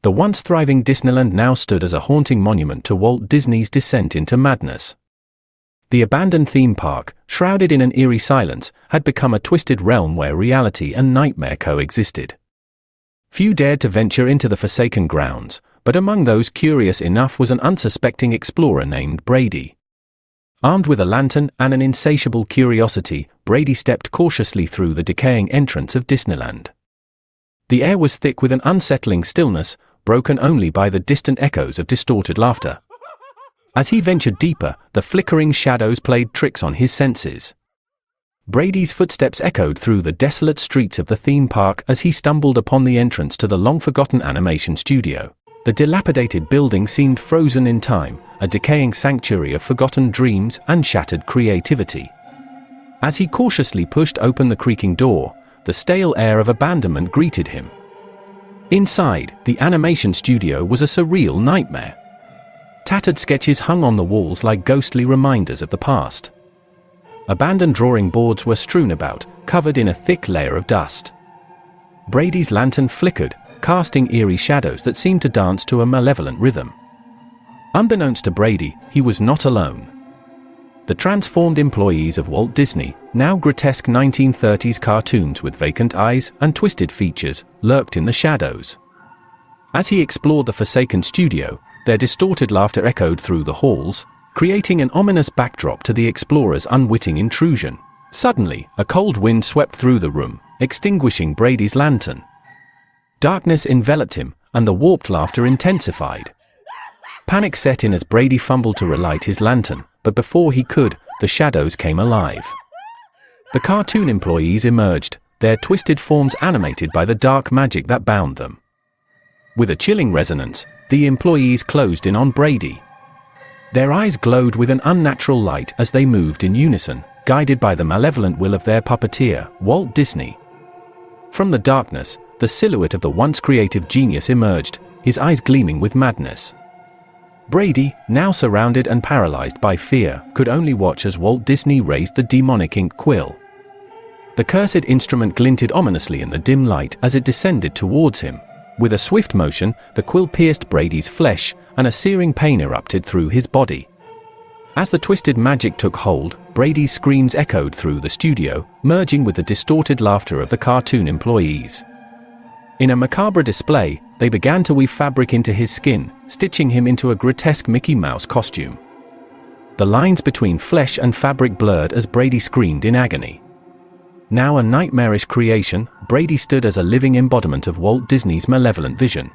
The once thriving Disneyland now stood as a haunting monument to Walt Disney's descent into madness. The abandoned theme park, shrouded in an eerie silence, had become a twisted realm where reality and nightmare coexisted. Few dared to venture into the forsaken grounds, but among those curious enough was an unsuspecting explorer named Brady. Armed with a lantern and an insatiable curiosity, Brady stepped cautiously through the decaying entrance of Disneyland. The air was thick with an unsettling stillness, broken only by the distant echoes of distorted laughter. As he ventured deeper, the flickering shadows played tricks on his senses. Brady's footsteps echoed through the desolate streets of the theme park as he stumbled upon the entrance to the long-forgotten animation studio. The dilapidated building seemed frozen in time, a decaying sanctuary of forgotten dreams and shattered creativity. As he cautiously pushed open the creaking door, the stale air of abandonment greeted him. Inside, the animation studio was a surreal nightmare. Tattered sketches hung on the walls like ghostly reminders of the past. Abandoned drawing boards were strewn about, covered in a thick layer of dust. Brady's lantern flickered, casting eerie shadows that seemed to dance to a malevolent rhythm. Unbeknownst to Brady, he was not alone. The transformed employees of Walt Disney, now grotesque 1930s cartoons with vacant eyes and twisted features, lurked in the shadows. As he explored the forsaken studio, their distorted laughter echoed through the halls, creating an ominous backdrop to the explorer's unwitting intrusion. Suddenly, a cold wind swept through the room, extinguishing Brady's lantern. Darkness enveloped him, and the warped laughter intensified. Panic set in as Brady fumbled to relight his lantern, but before he could, the shadows came alive. The cartoon employees emerged, their twisted forms animated by the dark magic that bound them. With a chilling resonance, the employees closed in on Brady. Their eyes glowed with an unnatural light as they moved in unison, guided by the malevolent will of their puppeteer, Walt Disney. From the darkness, the silhouette of the once creative genius emerged, his eyes gleaming with madness. Brady, now surrounded and paralyzed by fear, could only watch as Walt Disney raised the demonic ink quill. The cursed instrument glinted ominously in the dim light as it descended towards him. With a swift motion, the quill pierced Brady's flesh, and a searing pain erupted through his body. As the twisted magic took hold, Brady's screams echoed through the studio, merging with the distorted laughter of the cartoon employees. In a macabre display, they began to weave fabric into his skin, stitching him into a grotesque Mickey Mouse costume. The lines between flesh and fabric blurred as Brady screamed in agony. Now a nightmarish creation, Brady stood as a living embodiment of Walt Disney's malevolent vision.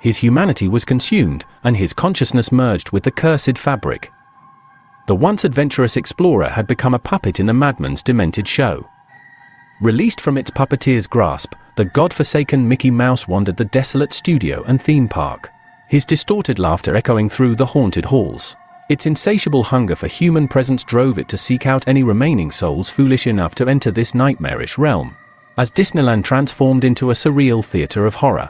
His humanity was consumed, and his consciousness merged with the cursed fabric. The once adventurous explorer had become a puppet in the madman's demented show. Released from its puppeteer's grasp, the godforsaken Mickey Mouse wandered the desolate studio and theme park, his distorted laughter echoing through the haunted halls. Its insatiable hunger for human presence drove it to seek out any remaining souls foolish enough to enter this nightmarish realm. As Disneyland transformed into a surreal theater of horror,